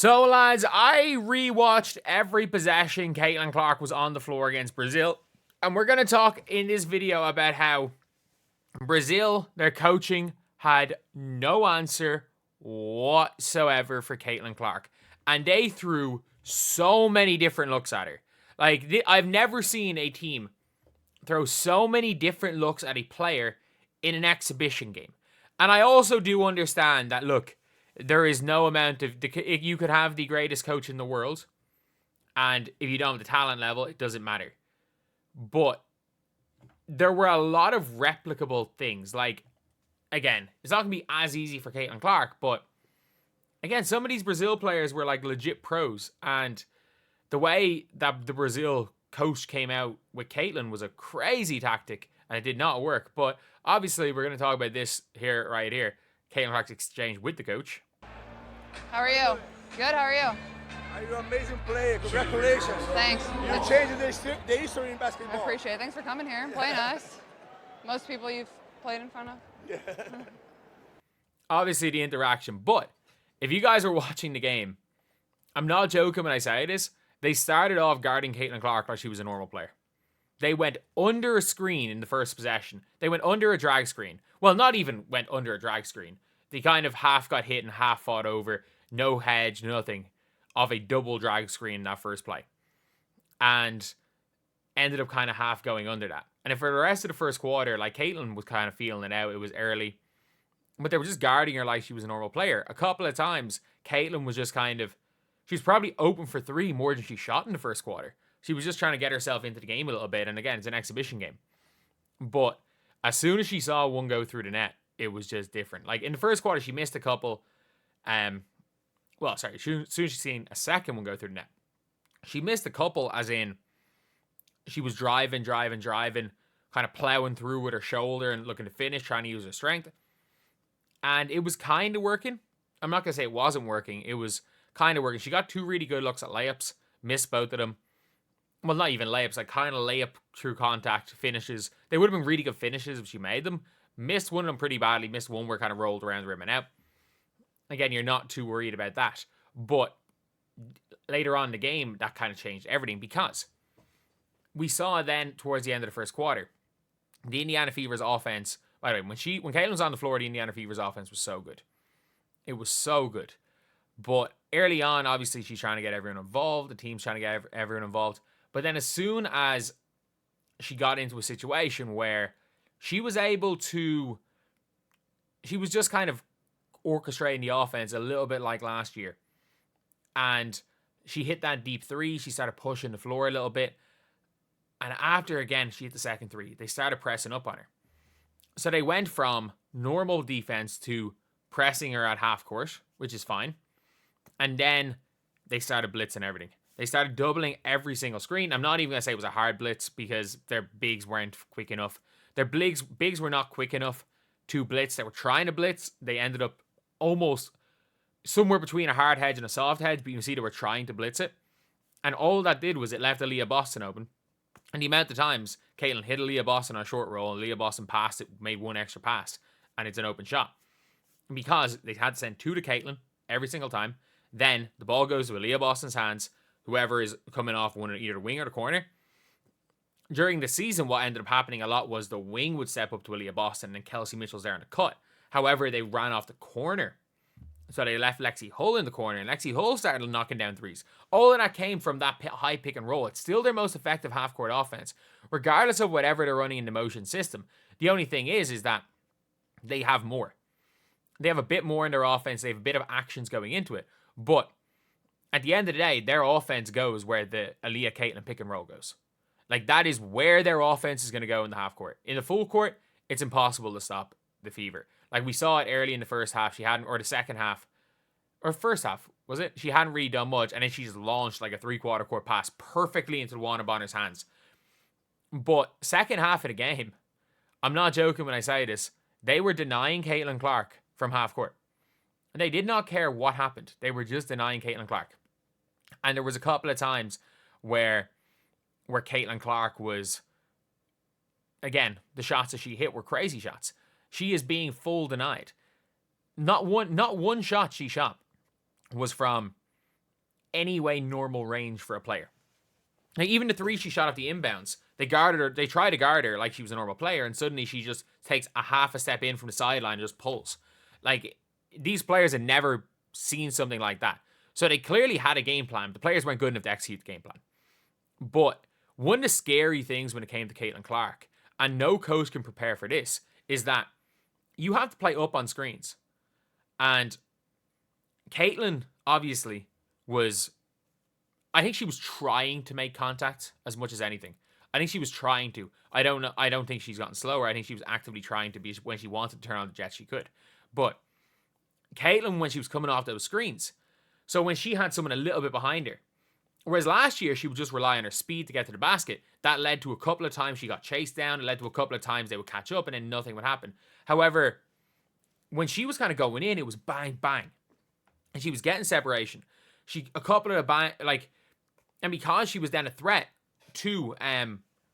So, lads, I rewatched every possession Caitlin Clark was on the floor against Brazil. And we're going to talk in this video about how Brazil, their coaching, had no answer whatsoever for Caitlin Clark. And they threw so many different looks at her. Like, I've never seen a team throw so many different looks at a player in an exhibition game. And I also do understand that, look, there is no amount of... You could have the greatest coach in the world, and if you don't have the talent level, it doesn't matter. But there were a lot of replicable things. Like, again, it's not going to be as easy for Caitlin Clark, but again, some of these Brazil players were like legit pros, and the way that the Brazil coach came out with Caitlin was a crazy tactic, and it did not work. But obviously, we're going to talk about this here, right here. Caitlin Clark's exchange with the coach. How are you? Good, how are you? You're an amazing player. Congratulations. Thanks. You're changing the history in basketball. I appreciate it. Thanks for coming here and playing us. Most people you've played in front of. Yeah. Obviously, the interaction. But if you guys are watching the game, I'm not joking when I say this. They started off guarding Caitlin Clark like she was a normal player. They went under a screen in the first possession. They went under a drag screen. Well, not even went under a drag screen. They kind of half got hit and half fought over. No hedge, nothing. Of a double drag screen in that first play. And ended up kind of half going under that. And for the rest of the first quarter, like, Caitlin was kind of feeling it out. It was early. But they were just guarding her like she was a normal player. A couple of times, Caitlin was just kind of... She was probably open for three more than she shot in the first quarter. She was just trying to get herself into the game a little bit. And again, it's an exhibition game. But as soon as she saw one go through the net, it was just different. Like, in the first quarter, she missed a couple. Well, sorry. As soon as she seen a second one go through the net, she missed a couple, as in she was driving, kind of plowing through with her shoulder and looking to finish, trying to use her strength. And it was kind of working. I'm not going to say it wasn't working. It was kind of working. She got two really good looks at layups, missed both of them. Well, not even layups, like kind of layup through contact finishes. They would have been really good finishes if she made them. Missed one of them pretty badly. Missed one where it kind of rolled around the rim and out. Again, you're not too worried about that. But later on in the game, that kind of changed everything, because we saw then towards the end of the first quarter, the Indiana Fever's offense... By the way, when Caitlin was on the floor, the Indiana Fever's offense was so good. It was so good. But early on, obviously, she's trying to get everyone involved. The team's trying to get everyone involved. But then as soon as she got into a situation where she was able to... She was just kind of orchestrating the offense a little bit like last year. And she hit that deep three. She started pushing the floor a little bit. And after, again, she hit the second three, they started pressing up on her. So they went from normal defense to pressing her at half court, which is fine. And then they started blitzing everything. They started doubling every single screen. I'm not even going to say it was a hard blitz, because their bigs weren't quick enough. Their bigs were not quick enough to blitz. They were trying to blitz. They ended up almost somewhere between a hard hedge and a soft hedge, but you can see they were trying to blitz it. And all that did was it left Aaliyah Boston open. And the amount of times Caitlin hit Aaliyah Boston on a short roll, and Aaliyah Boston passed it, made one extra pass, and it's an open shot. Because they had to send two to Caitlin every single time. Then the ball goes to Aaliyah Boston's hands, whoever is coming off one, either the wing or the corner. During the season, what ended up happening a lot was the wing would step up to Aaliyah Boston, and Kelsey Mitchell's there in the cut. However, they ran off the corner. So they left Lexi Hull in the corner, and Lexi Hull started knocking down threes. All of that came from that high pick and roll. It's still their most effective half-court offense, regardless of whatever they're running in the motion system. The only thing is that they have more. They have a bit more in their offense. They have a bit of actions going into it. But at the end of the day, their offense goes where the Aaliyah Caitlin pick and roll goes. Like, that is where their offense is going to go in the half-court. In the full court, it's impossible to stop the Fever. Like, we saw it early in the first half. She hadn't, or the second half, or first half, was it? She hadn't really done much, and then she just launched like a three-quarter court pass perfectly into Luana Bonner's hands. But second half of the game, I'm not joking when I say this, they were denying Caitlin Clark from half court. And they did not care what happened. They were just denying Caitlin Clark. And there was a couple of times where Caitlin Clark was, again, the shots that she hit were crazy shots. She is being full denied. Not one shot she shot was from any way normal range for a player. Like, even the three she shot off the inbounds, they guarded her, they tried to guard her like she was a normal player, and suddenly she just takes a half a step in from the sideline and just pulls. Like, these players had never seen something like that. So they clearly had a game plan. The players weren't good enough to execute the game plan. But one of the scary things when it came to Caitlin Clark, and no coach can prepare for this, is that you have to play up on screens. And Caitlin, obviously, I think she was trying to make contact as much as anything. I think she was trying to. I don't think she's gotten slower. I think she was actively trying to be, when she wanted to turn on the jet, she could. But Caitlin, when she was coming off those screens, so when she had someone a little bit behind her, whereas last year she would just rely on her speed to get to the basket, that led to a couple of times she got chased down. It led to a couple of times they would catch up and then nothing would happen. However, when she was kind of going in, it was bang, bang. And she was getting separation. A couple of bang, like, and because she was then a threat to,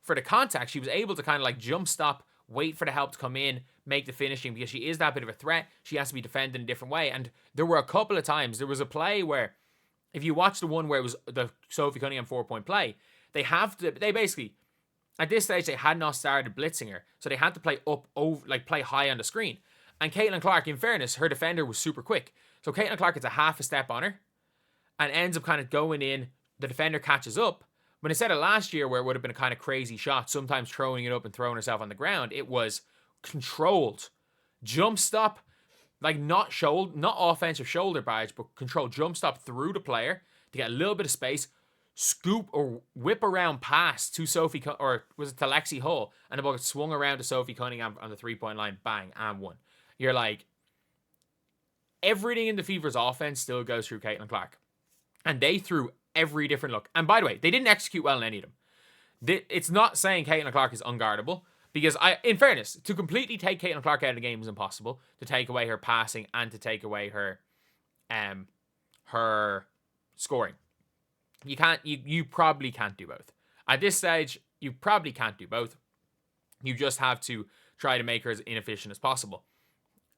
for the contact, she was able to kind of like jump stop, wait for the help to come in, make the finishing, because she is that bit of a threat. She has to be defended in a different way. And there were a couple of times, there was a play where, if you watch the one where it was the Sophie Cunningham 4-point play, they basically, at this stage, they had not started blitzing her. So they had to play up, over, like play high on the screen. And Caitlin Clark, in fairness, her defender was super quick. So Caitlin Clark gets a half a step on her and ends up kind of going in. The defender catches up. But instead of last year, where it would have been a kind of crazy shot, sometimes throwing it up and throwing herself on the ground, it was controlled jump stop, like not offensive shoulder barge, but controlled jump stop through the player to get a little bit of space, scoop or whip around pass to Sophie, or was it to Lexi Hull, and the ball gets swung around to Sophie Cunningham on the 3-point line, bang, and one. You're like, everything in the Fever's offense still goes through Caitlin Clark. And they threw every different look. And by the way, they didn't execute well in any of them. It's not saying Caitlin Clark is unguardable, because in fairness, to completely take Caitlin Clark out of the game is impossible. To take away her passing and to take away her scoring. You probably can't do both. At this stage, you probably can't do both. You just have to try to make her as inefficient as possible.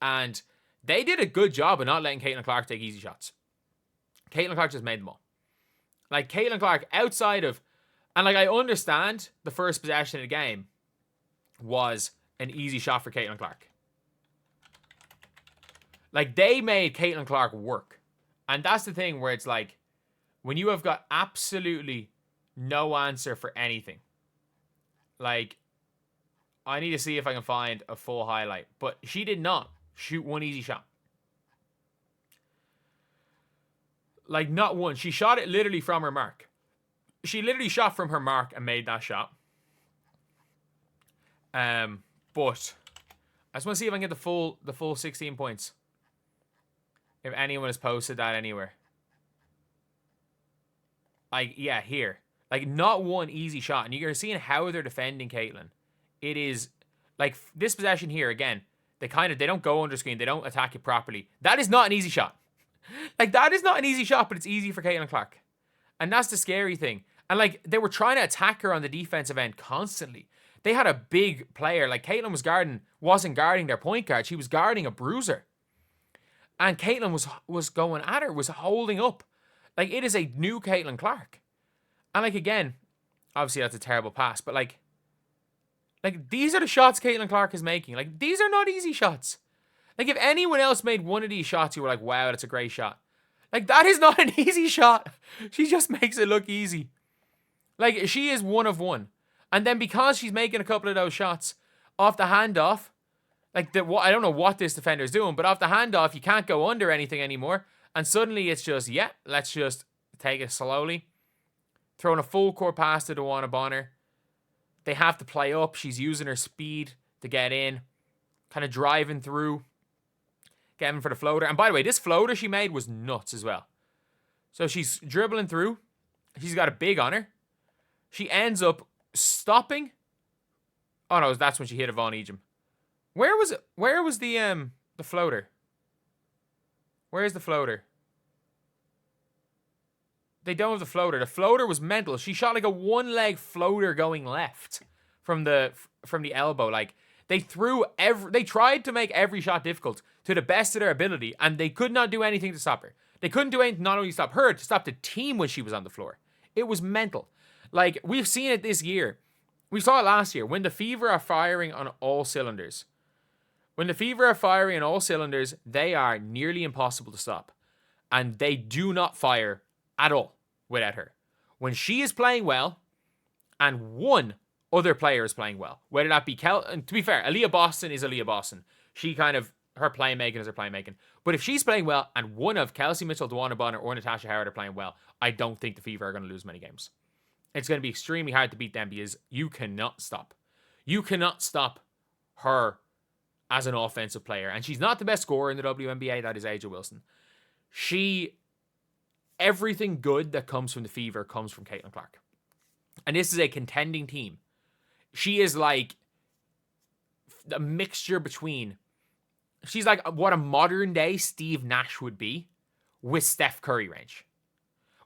And they did a good job of not letting Caitlin Clark take easy shots. Caitlin Clark just made them all. Like, Caitlin Clark, outside of... And, like, I understand the first possession of the game was an easy shot for Caitlin Clark. Like, they made Caitlin Clark work. And that's the thing where it's like, when you have got absolutely no answer for anything. Like, I need to see if I can find a full highlight. But she did not shoot one easy shot. Like, not one. She shot it literally from her mark. She literally shot from her mark and made that shot. But I just want to see if I can get the full 16 points. If anyone has posted that anywhere. Like, yeah, here. Like, not one easy shot. And you're seeing how they're defending Caitlin. It is, like, this possession here, again, they don't go under screen. They don't attack it properly. That is not an easy shot. Like, that is not an easy shot, but it's easy for Caitlin Clark. And that's the scary thing. And, like, they were trying to attack her on the defensive end constantly. They had a big player. Like, Caitlin wasn't guarding their point guard. She was guarding a bruiser. And Caitlin was going at her, was holding up. Like, it is a new Caitlin Clark. And, like, again, obviously that's a terrible pass, but, like, these are the shots Caitlin Clark is making. Like, these are not easy shots. Like, if anyone else made one of these shots, you were like, wow, that's a great shot. Like, that is not an easy shot. She just makes it look easy. Like, she is one of one. And then because she's making a couple of those shots off the handoff, like, I don't know what this defender is doing, but off the handoff, you can't go under anything anymore. And suddenly it's just, yeah, let's just take it slowly. Throwing a full court pass to Dewana Bonner. They have to play up. She's using her speed to get in. Kind of driving through. Getting for the floater. And by the way, this floater she made was nuts as well. So she's dribbling through. She's got a big on her. She ends up stopping. Oh no, that's when she hit a Von Ejim. Where was it? Where was the floater? Where's the floater? They don't have the floater. The floater was mental. She shot like a one-leg floater going left from the elbow. Like, they tried to make every shot difficult to the best of their ability, and they could not do anything to stop her. They couldn't do anything not only to stop her, to stop the team when she was on the floor. It was mental. Like, we've seen it this year. We saw it last year. When the Fever are firing on all cylinders. When the Fever are firing on all cylinders, they are nearly impossible to stop. And they do not fire at all without her. When she is playing well, and one other player is playing well, whether that be and to be fair, Aaliyah Boston is Aaliyah Boston. She kind of, her playmaking is her playmaking. But if she's playing well, and one of Kelsey Mitchell, DeWanna Bonner, or Natasha Howard are playing well, I don't think the Fever are going to lose many games. It's going to be extremely hard to beat them because you cannot stop. You cannot stop her as an offensive player. And she's not the best scorer in the WNBA. That is Angel Wilson. Everything good that comes from the Fever comes from Caitlin Clark. And this is a contending team. She is like a mixture between... She's like what a modern day Steve Nash would be with Steph Curry range.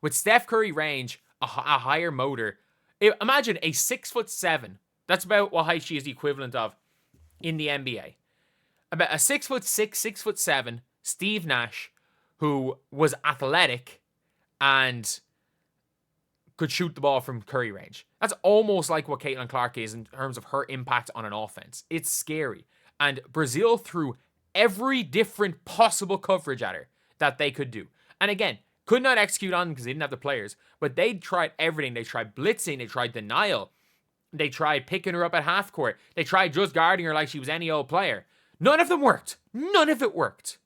With Steph Curry range, a higher motor. Imagine a 6'7". That's about what height she is the equivalent of in the NBA. About a 6'6", 6'7" Steve Nash who was athletic and could shoot the ball from Curry range. That's almost like what Caitlin Clark is in terms of her impact on an offense. It's scary. And Brazil threw every different possible coverage at her that they could do. And again, could not execute on because they didn't have the players. But they tried everything. They tried blitzing. They tried denial. They tried picking her up at half court. They tried just guarding her like she was any old player. None of them worked. None of it worked.